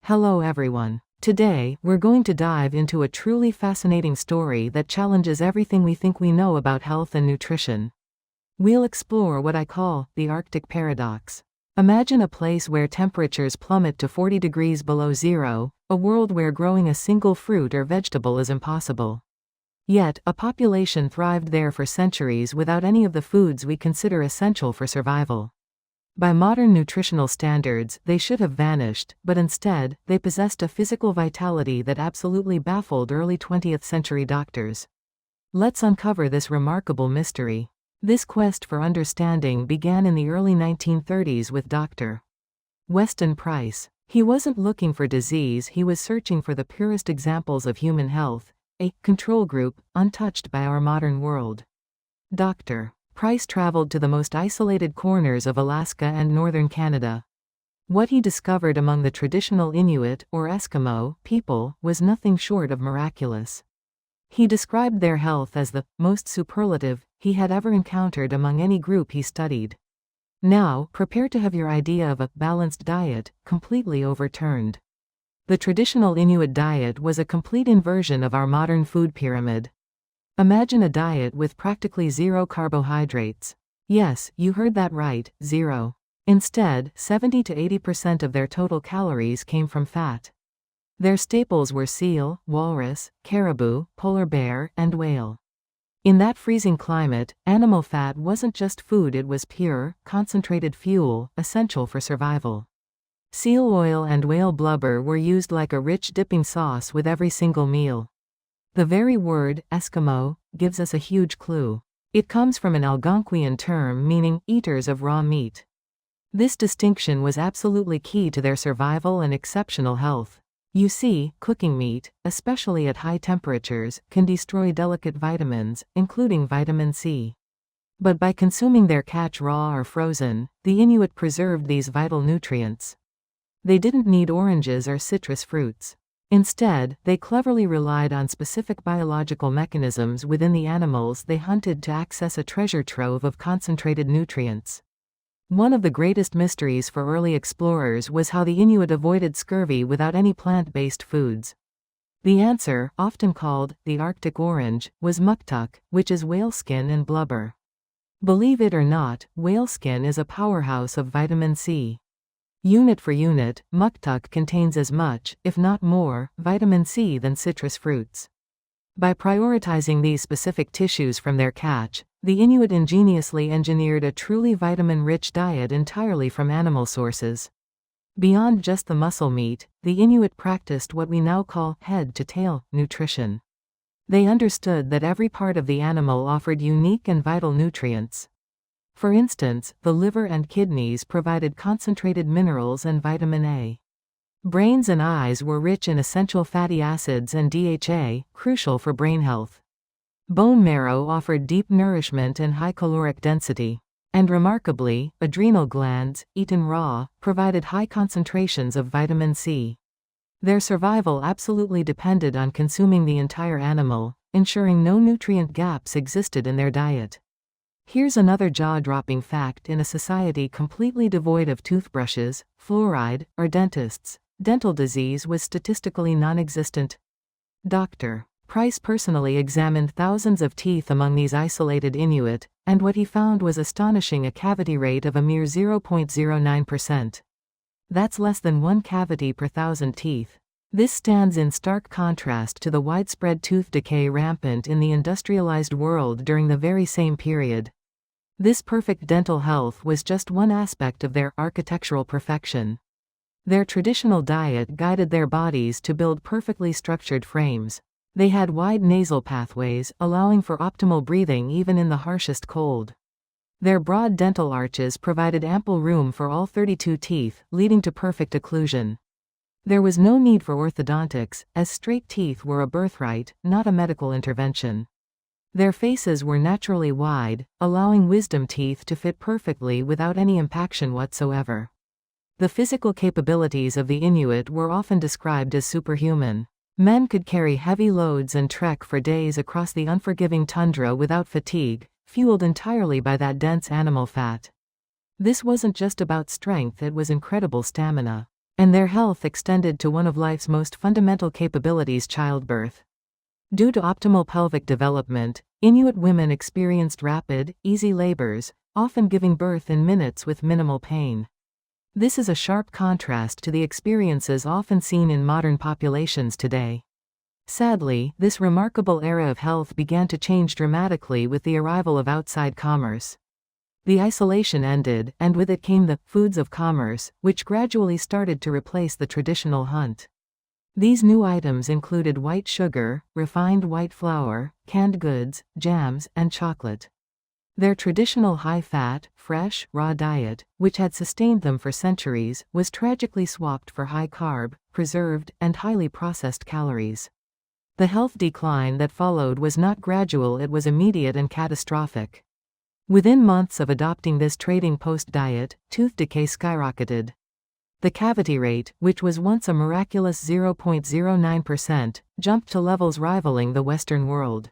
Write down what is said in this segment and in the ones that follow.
Hello everyone. Today, we're going to dive into a truly fascinating story that challenges everything we think we know about health and nutrition. We'll explore what I call the Arctic paradox. Imagine a place where temperatures plummet to 40 degrees below zero, a world where growing a single fruit or vegetable is impossible. Yet, a population thrived there for centuries without any of the foods we consider essential for survival. By modern nutritional standards, they should have vanished, but instead, they possessed a physical vitality that absolutely baffled early 20th century doctors. Let's uncover this remarkable mystery. This quest for understanding began in the early 1930s with Dr. Weston Price. He wasn't looking for disease, he was searching for the purest examples of human health, a control group, untouched by our modern world. Dr. Price traveled to the most isolated corners of Alaska and northern Canada. What he discovered among the traditional Inuit, or Eskimo, people, was nothing short of miraculous. He described their health as the most superlative he had ever encountered among any group he studied. Now, prepare to have your idea of a balanced diet completely overturned. The traditional Inuit diet was a complete inversion of our modern food pyramid. Imagine a diet with practically zero carbohydrates. Yes, you heard that right, zero. Instead, 70 to 80% of their total calories came from fat. Their staples were seal, walrus, caribou, polar bear, and whale. In that freezing climate, animal fat wasn't just food, it was pure, concentrated fuel, essential for survival. Seal oil and whale blubber were used like a rich dipping sauce with every single meal. The very word, Eskimo, gives us a huge clue. It comes from an Algonquian term meaning eaters of raw meat. This distinction was absolutely key to their survival and exceptional health. You see, cooking meat, especially at high temperatures, can destroy delicate vitamins, including vitamin C. But by consuming their catch raw or frozen, the Inuit preserved these vital nutrients. They didn't need oranges or citrus fruits. Instead, they cleverly relied on specific biological mechanisms within the animals they hunted to access a treasure trove of concentrated nutrients. One of the greatest mysteries for early explorers was how the Inuit avoided scurvy without any plant-based foods. The answer, often called the Arctic orange, was muktuk, which is whale skin and blubber. Believe it or not, whale skin is a powerhouse of vitamin C. Unit for unit, muktuk contains as much, if not more, vitamin C than citrus fruits. By prioritizing these specific tissues from their catch, the Inuit ingeniously engineered a truly vitamin-rich diet entirely from animal sources. Beyond just the muscle meat, the Inuit practiced what we now call head-to-tail nutrition. They understood that every part of the animal offered unique and vital nutrients. For instance, the liver and kidneys provided concentrated minerals and vitamin A. Brains and eyes were rich in essential fatty acids and DHA, crucial for brain health. Bone marrow offered deep nourishment and high caloric density. And remarkably, adrenal glands, eaten raw, provided high concentrations of vitamin C. Their survival absolutely depended on consuming the entire animal, ensuring no nutrient gaps existed in their diet. Here's another jaw-dropping fact: in a society completely devoid of toothbrushes, fluoride, or dentists, dental disease was statistically non-existent. Dr. Price personally examined thousands of teeth among these isolated Inuit, and what he found was astonishing: a cavity rate of a mere 0.09%. That's less than one cavity per thousand teeth. This stands in stark contrast to the widespread tooth decay rampant in the industrialized world during the very same period. This perfect dental health was just one aspect of their architectural perfection. Their traditional diet guided their bodies to build perfectly structured frames. They had wide nasal pathways, allowing for optimal breathing even in the harshest cold. Their broad dental arches provided ample room for all 32 teeth, leading to perfect occlusion. There was no need for orthodontics, as straight teeth were a birthright, not a medical intervention. Their faces were naturally wide, allowing wisdom teeth to fit perfectly without any impaction whatsoever. The physical capabilities of the Inuit were often described as superhuman. Men could carry heavy loads and trek for days across the unforgiving tundra without fatigue, fueled entirely by that dense animal fat. This wasn't just about strength, it was incredible stamina. and their health extended to one of life's most fundamental capabilities, childbirth. Due to optimal pelvic development, Inuit women experienced rapid, easy labors, often giving birth in minutes with minimal pain. This is a sharp contrast to the experiences often seen in modern populations today. Sadly, this remarkable era of health began to change dramatically with the arrival of outside commerce. The isolation ended, and with it came the foods of commerce, which gradually started to replace the traditional hunt. These new items included white sugar, refined white flour, canned goods, jams, and chocolate. Their traditional high-fat, fresh, raw diet, which had sustained them for centuries, was tragically swapped for high-carb, preserved, and highly processed calories. The health decline that followed was not gradual, it was immediate and catastrophic. Within months of adopting this trading post diet, tooth decay skyrocketed. The cavity rate, which was once a miraculous 0.09%, jumped to levels rivaling the Western world.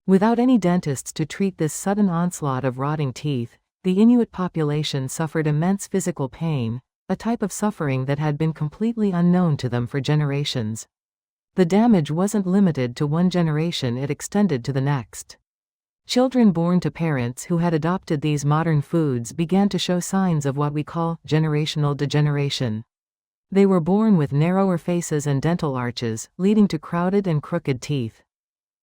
Without any dentists to treat this sudden onslaught of rotting teeth, the Inuit population suffered immense physical pain, a type of suffering that had been completely unknown to them for generations. The damage wasn't limited to one generation, it extended to the next. Children born to parents who had adopted these modern foods began to show signs of what we call generational degeneration. They were born with narrower faces and dental arches, leading to crowded and crooked teeth.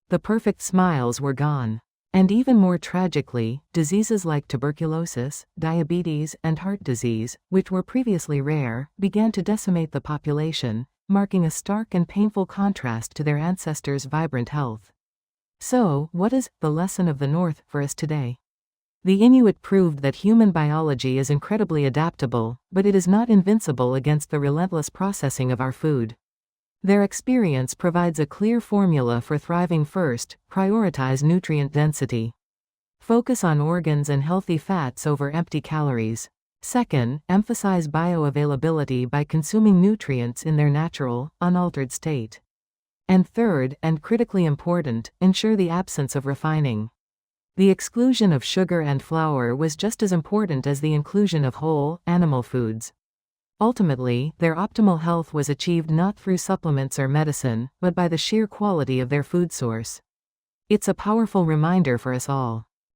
The perfect smiles were gone. And even more tragically, diseases like tuberculosis, diabetes, and heart disease, which were previously rare, began to decimate the population, marking a stark and painful contrast to their ancestors' vibrant health. So, what is the lesson of the North for us today? The Inuit proved that human biology is incredibly adaptable, but it is not invincible against the relentless processing of our food. Their experience provides a clear formula for thriving. First, prioritize nutrient density. Focus on organs and healthy fats over empty calories. Second, emphasize bioavailability by consuming nutrients in their natural, unaltered state. And third, and critically important, ensure the absence of refining. The exclusion of sugar and flour was just as important as the inclusion of whole, animal foods. Ultimately, their optimal health was achieved not through supplements or medicine, but by the sheer quality of their food source. It's a powerful reminder for us all.